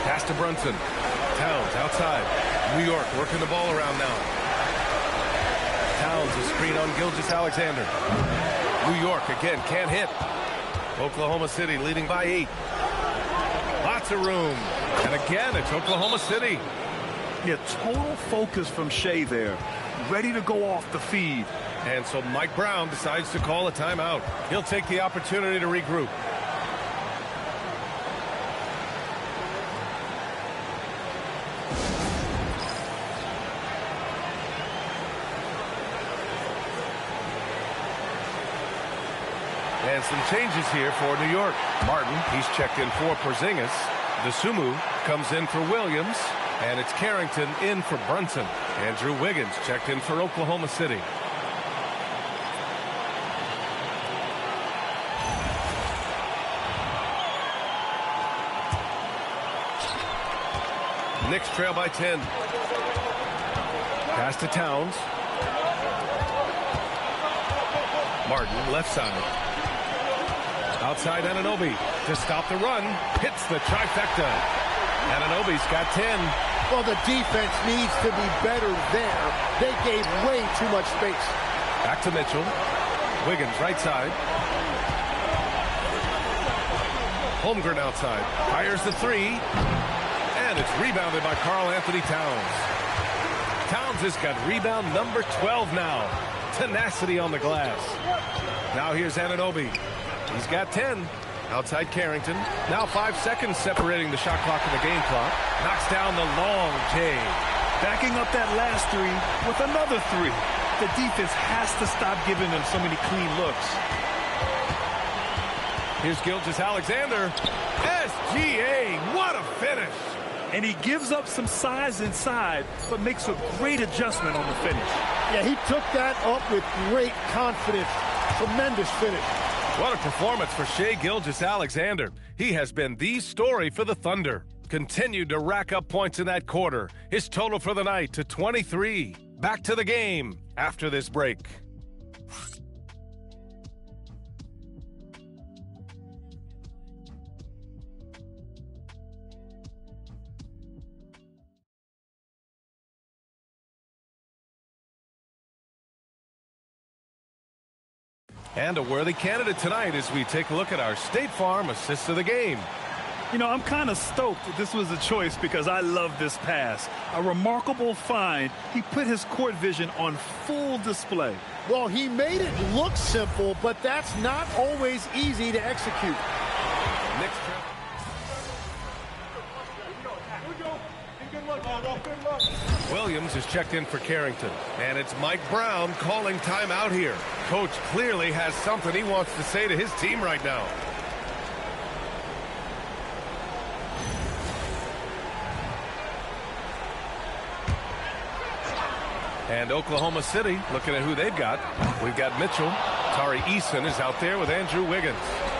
Pass to Brunson. Towns outside. New York working the ball around now. Towns a screen on Gilgeous-Alexander. New York again can't hit. Oklahoma City leading by 8. Lots of room. And again, it's Oklahoma City. Yeah, total focus from Shea there. Ready to go off the feed. And so Mike Brown decides to call a timeout. He'll take the opportunity to regroup. And some changes here for New York. Martin, he's checked in for Porzingis. DeSumo comes in for Williams. And it's Carrington in for Brunson. Andrew Wiggins checked in for Oklahoma City. Knicks trail by 10. Pass to Towns. Martin, left side. Outside Anunoby to stop the run. Hits the trifecta. Anunoby's got 10. Well, the defense needs to be better there. They gave way too much space. Back to Mitchell. Wiggins right side. Holmgren outside. Fires the 3. And it's rebounded by Karl-Anthony Towns. Towns has got rebound number 12 now. Tenacity on the glass. Now here's Anunoby. He's got 10. Outside Carrington. Now 5 seconds separating the shot clock and the game clock. Knocks down the long J. Backing up that last 3 with another 3. The defense has to stop giving them so many clean looks. Here's Gilgeous-Alexander. SGA. What a finish. And he gives up some size inside, but makes a great adjustment on the finish. Yeah, he took that up with great confidence. Tremendous finish. What a performance for Shai Gilgeous-Alexander. He has been the story for the Thunder. Continued to rack up points in that quarter. His total for the night to 23. Back to the game after this break. And a worthy candidate tonight as we take a look at our State Farm assist of the game. You know, I'm kind of stoked that this was a choice because I love this pass. A remarkable find. He put his court vision on full display. Well, he made it look simple, but that's not always easy to execute. Knicks. Williams is checked in for Carrington. And it's Mike Brown calling timeout here. Coach clearly has something he wants to say to his team right now. And Oklahoma City, looking at who they've got. We've got Mitchell. Tari Eason is out there with Andrew Wiggins.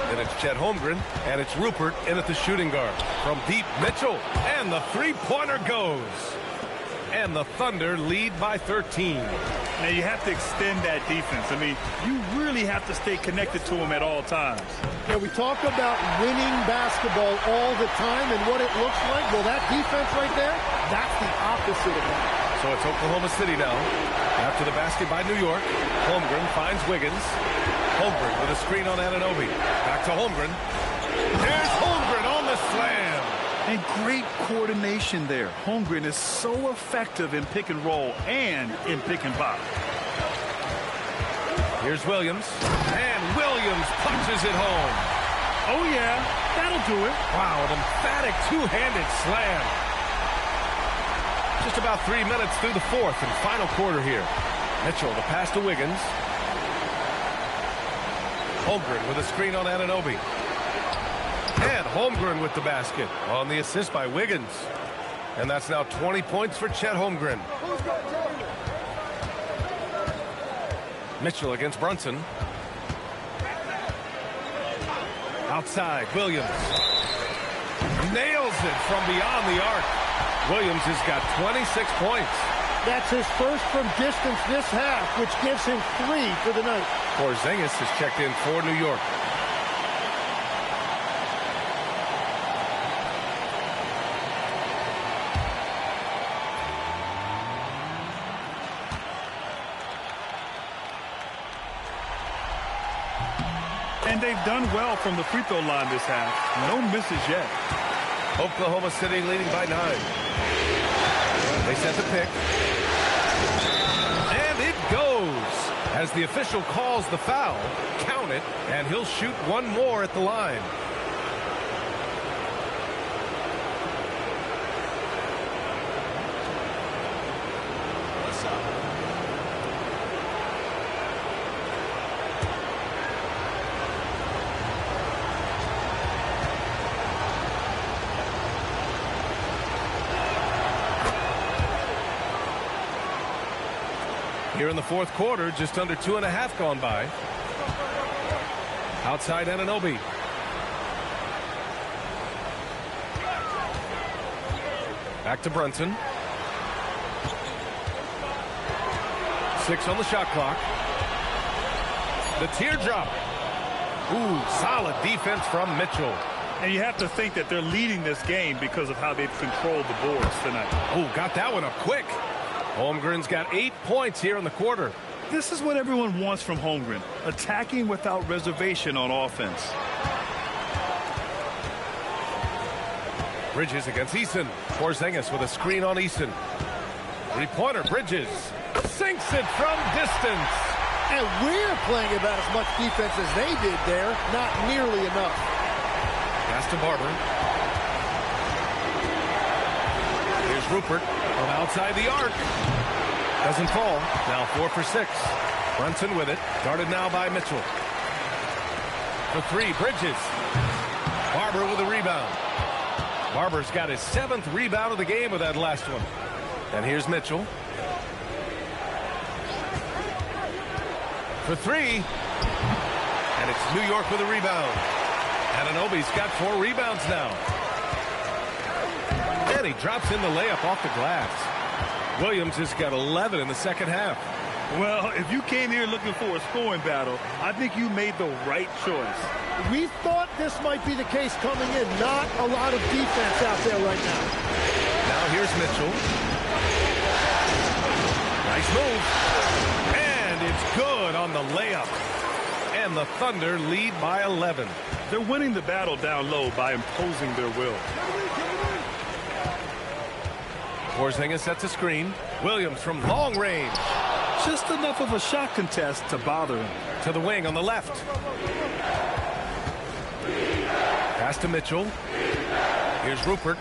Then it's Chet Holmgren, and it's Rupert in at the shooting guard. From deep, Mitchell, and the three-pointer goes. And the Thunder lead by 13. Now, you have to extend that defense. I mean, you really have to stay connected to them at all times. Yeah, we talk about winning basketball all the time and what it looks like. Well, that defense right there, that's the opposite of that. So it's Oklahoma City now. After the basket by New York, Holmgren finds Wiggins. Holmgren with a screen on Anunoby. Back to Holmgren. There's Holmgren on the slam. And great coordination there. Holmgren is so effective in pick and roll and in pick and pop. Here's Williams. And Williams punches it home. Oh, yeah. That'll do it. Wow, an emphatic two-handed slam. Just about 3 minutes through the fourth and final quarter here. Mitchell, the pass to Wiggins. Holmgren with a screen on Anunoby. And Holmgren with the basket on the assist by Wiggins. And that's now 20 points for Chet Holmgren. Mitchell against Brunson. Outside, Williams. Nails it from beyond the arc. Williams has got 26 points. That's his first from distance this half, which gives him 3 for the night. Porzingis has checked in for New York. And they've done well from the free throw line this half. No misses yet. Oklahoma City leading by 9. They set the pick. And it goes. As the official calls the foul, count it, and he'll shoot one more at the line. Here in the fourth quarter, just under 2.5 gone by. Outside Anunoby. Back to Brunson. 6 on the shot clock. The teardrop. Ooh, solid defense from Mitchell. And you have to think that they're leading this game because of how they've controlled the boards tonight. Ooh, got that one up quick. Holmgren's got 8 points here in the quarter. This is what everyone wants from Holmgren, attacking without reservation on offense. Bridges against Eason. Porzingis with a screen on Eason. Three-pointer, Bridges. Sinks it from distance. And we're playing about as much defense as they did there. Not nearly enough. Pass to Barber. Here's Rupert from outside the arc. Doesn't fall. Now 4 for 6. Brunson with it. Guarded now by Mitchell. For 3, Bridges. Barber with a rebound. Barber's got his 7th rebound of the game with that last one. And here's Mitchell. For 3. And it's New York with a rebound. Anunoby's got 4 rebounds now. And he drops in the layup off the glass. Williams has got 11 in the second half. Well, if you came here looking for a scoring battle, I think you made the right choice. We thought this might be the case coming in. Not a lot of defense out there right now. Now here's Mitchell. Nice move. And it's good on the layup. And the Thunder lead by 11. They're winning the battle down low by imposing their will. Porzingis sets a screen. Williams from long range. Just enough of a shot contest to bother him. To the wing on the left. Pass to Mitchell. Here's Rupert.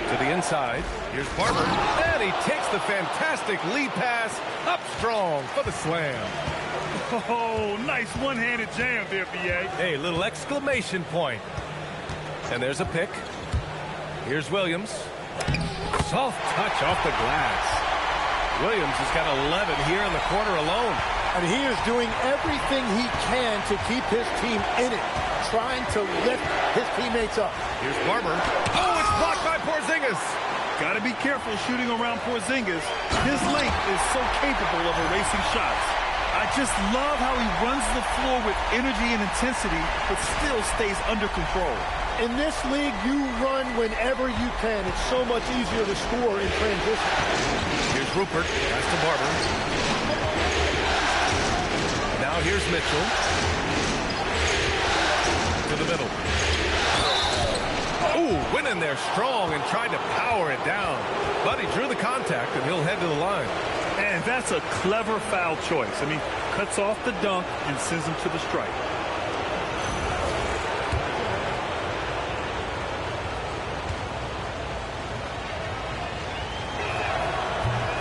To the inside. Here's Barber. And he takes the fantastic lead pass up strong for the slam. Oh, nice one-handed jam there, B.A. Hey, little exclamation point. And there's a pick. Here's Williams. Soft touch off the glass. Williams has got 11 here in the quarter alone. And he is doing everything he can to keep his team in it, trying to lift his teammates up. Here's Barber. Oh, it's blocked by Porzingis. Porzingis. Got to be careful shooting around Porzingis. His length is so capable of erasing shots. I just love how he runs the floor with energy and intensity, but still stays under control. In this league, you run whenever you can. It's so much easier to score in transition. Here's Rupert. That's to Barber. Now here's Mitchell. To the middle. Ooh, went in there strong and tried to power it down. But he drew the contact, and he'll head to the line. And that's a clever foul choice. I mean, cuts off the dunk and sends him to the strike.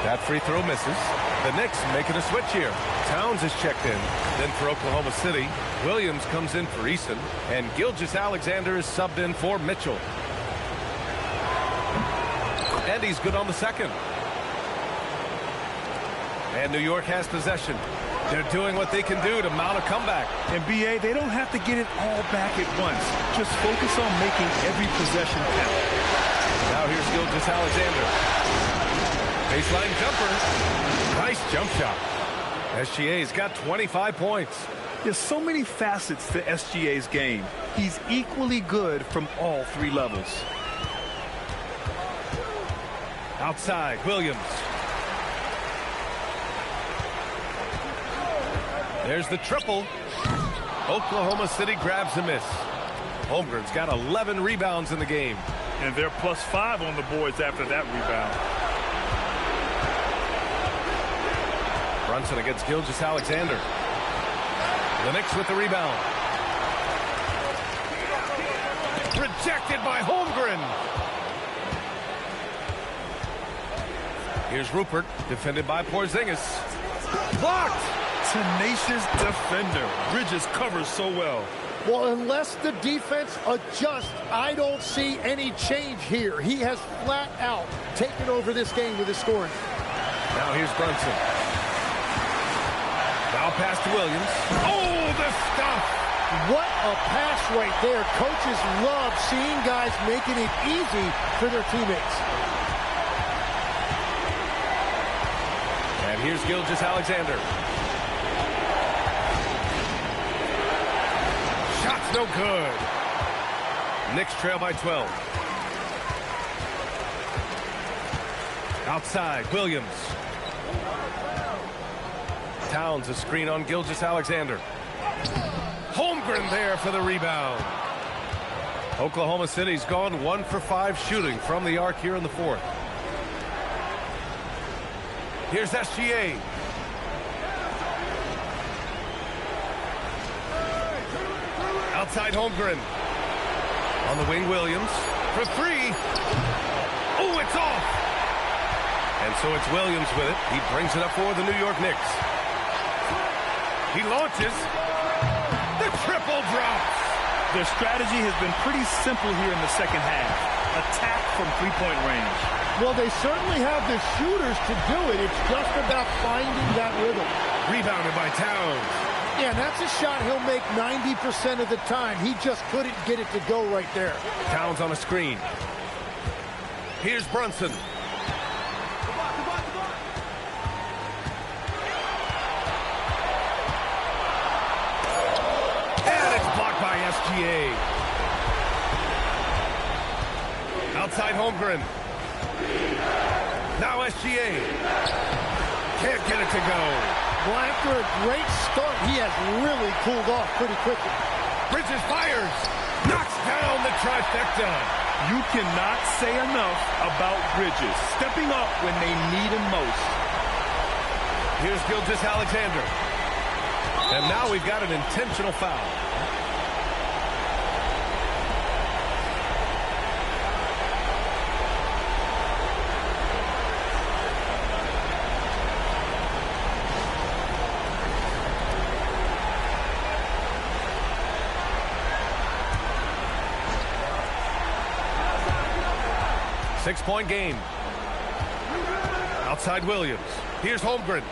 That free throw misses. The Knicks making a switch here. Towns is checked in. Then for Oklahoma City, Williams comes in for Eason, and Gilgeous-Alexander is subbed in for Mitchell. And he's good on the second. And New York has possession. They're doing what they can do to mount a comeback. And BA, they don't have to get it all back at once. Just focus on making every possession count. Now here's Gilgeous-Alexander. Baseline jumper. Nice jump shot. SGA's got 25 points. There's so many facets to SGA's game. He's equally good from all three levels. Outside, Williams. There's the triple. Oklahoma City grabs a miss. Holmgren's got 11 rebounds in the game. And they're +5 on the boards after that rebound. Brunson against Gilgeous-Alexander. The Knicks with the rebound. Rejected by Holmgren. Here's Rupert, defended by Porzingis. Blocked! Tenacious defender. Bridges covers so well. Well, unless the defense adjusts, I don't see any change here. He has flat out taken over this game with his scoring. Now here's Brunson. Now pass to Williams. Oh, the stuff! What a pass right there. Coaches love seeing guys making it easy for their teammates. And here's Gilgeous-Alexander. Shot's no good. Knicks trail by 12. Outside, Williams. Towns a screen on Gilgeous-Alexander. Holmgren there for the rebound. Oklahoma City's gone 1 for 5 shooting from the arc here in the fourth. Here's SGA. Outside Holmgren. On the wing, Williams. For 3. Oh, it's off. And so it's Williams with it. He brings it up for the New York Knicks. He launches. The triple drops. Their strategy has been pretty simple here in the second half. Attack from three-point range. Well, they certainly have the shooters to do it. It's just about finding that rhythm. Rebounded by Towns. Yeah, and that's a shot he'll make 90% of the time. He just couldn't get it to go right there. Towns on a screen. Here's Brunson. And it's blocked by SGA. Outside Holmgren. Now SGA. Can't get it to go. Well, after a great start, he has really cooled off pretty quickly. Bridges fires. Knocks down the trifecta. You cannot say enough about Bridges stepping up when they need him most. Here's Gilgeous-Alexander. And now we've got an intentional foul. Six-point game. Outside Williams. Here's Holmgren.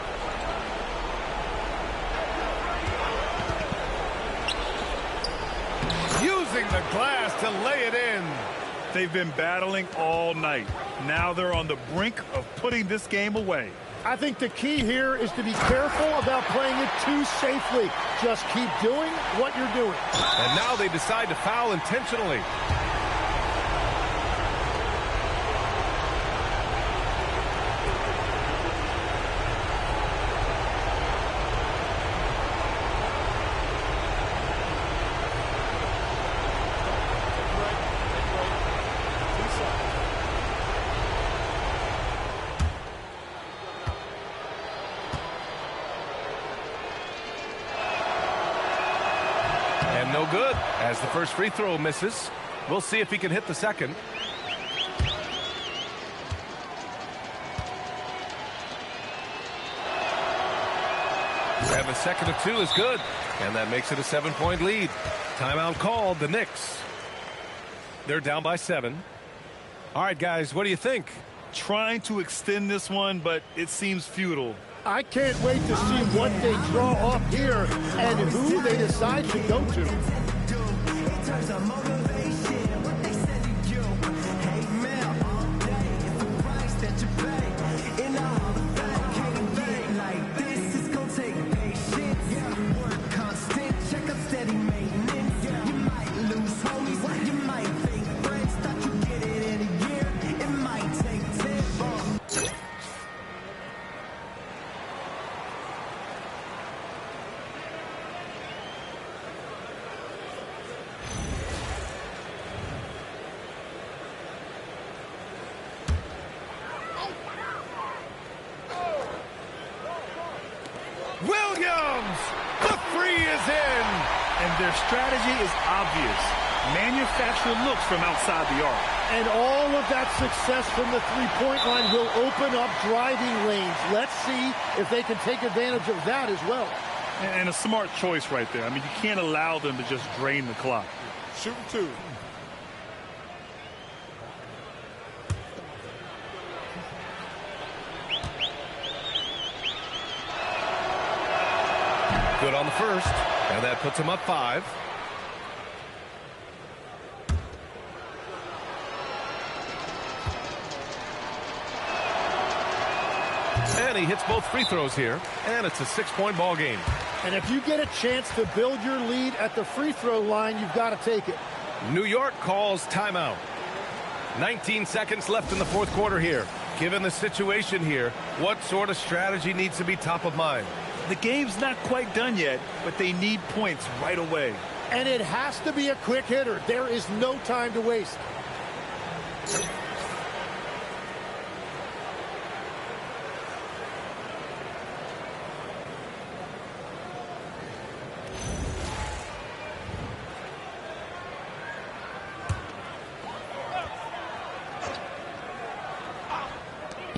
Using the glass to lay it in. They've been battling all night. Now they're on the brink of putting this game away. I think the key here is to be careful about playing it too safely. Just keep doing what you're doing. And now they decide to foul intentionally. No good as the first free throw misses. We'll see if he can hit the second. And the second of two is good. And that makes it a 7-point lead. Timeout called, the Knicks. They're down by 7. All right, guys, what do you think? Trying to extend this one, but it seems futile. I can't wait to see what they draw up here and who they decide to go to. Williams! The three is in! And their strategy is obvious. Manufacture looks from outside the arc. And all of that success from the three-point line will open up driving lanes. Let's see if they can take advantage of that as well. And a smart choice right there. I mean, you can't allow them to just drain the clock. Shooting two. Good on the first, and that puts him up 5. And he hits both free throws here, and it's a 6-point ball game. And if you get a chance to build your lead at the free throw line, you've got to take it. New York calls timeout. 19 seconds left in the fourth quarter here. Given the situation here, what sort of strategy needs to be top of mind? The game's not quite done yet, but they need points right away. And it has to be a quick hitter. There is no time to waste.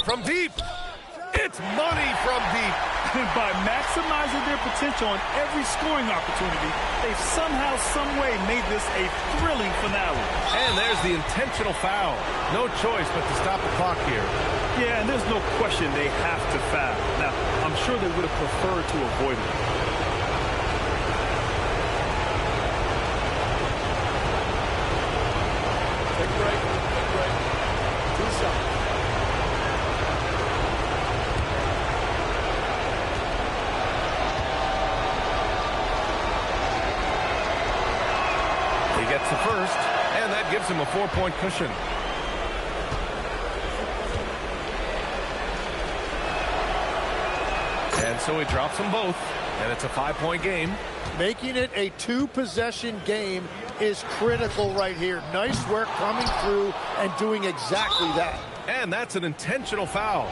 From deep. It's money from deep. By maximizing their potential on every scoring opportunity, they've somehow, some way made this a thrilling finale. And there's the intentional foul. No choice but to stop the clock here. Yeah, and there's no question they have to foul. Now, I'm sure they would have preferred to avoid it. Take a break. Take a break. 2 shots. He gets the first, and that gives him a 4-point cushion. And so he drops them both, and it's a 5-point game. Making it a 2-possession game is critical right here. Nice work coming through and doing exactly that. And that's an intentional foul.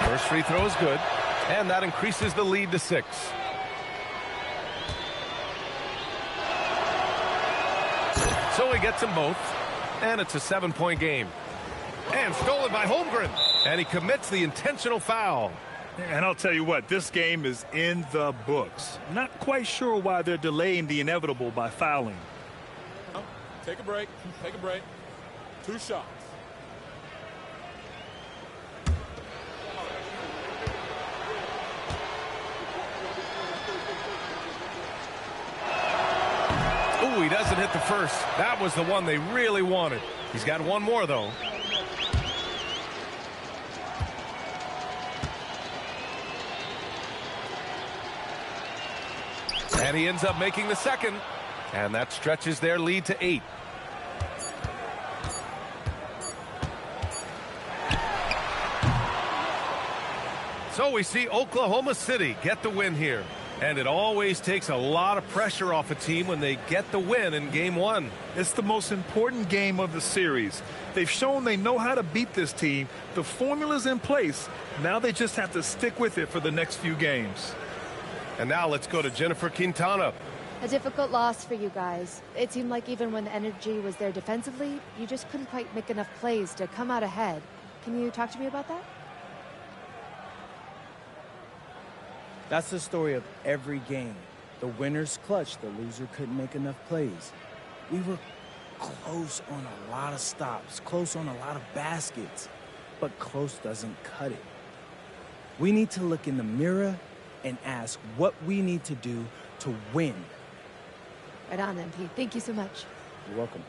First free throw is good, and that increases the lead to 6. So he gets them both, and it's a 7-point game. And stolen by Holmgren, and he commits the intentional foul. And I'll tell you what, this game is in the books. Not quite sure why they're delaying the inevitable by fouling. Take a break. Take a break. 2 shots. Ooh, he doesn't hit the first. That was the one they really wanted. He's got one more, though. And he ends up making the second. And that stretches their lead to 8. So we see Oklahoma City get the win here. And it always takes a lot of pressure off a team when they get the win in Game 1. It's the most important game of the series. They've shown they know how to beat this team. The formula's in place. Now they just have to stick with it for the next few games. And now let's go to Jennifer Quintana. A difficult loss for you guys. It seemed like even when the energy was there defensively, you just couldn't quite make enough plays to come out ahead. Can you talk to me about that? That's the story of every game. The winner's clutch, the loser couldn't make enough plays. We were close on a lot of stops, close on a lot of baskets, but close doesn't cut it. We need to look in the mirror and ask what we need to do to win. Right on, MP. Thank you so much. You're welcome.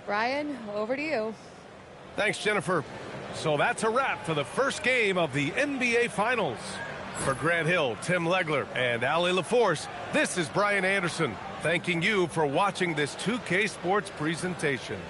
Brian, over to you. Thanks, Jennifer. So that's a wrap for the first game of the NBA Finals. For Grant Hill, Tim Legler, and Allie LaForce, this is Brian Anderson, thanking you for watching this 2K Sports presentation.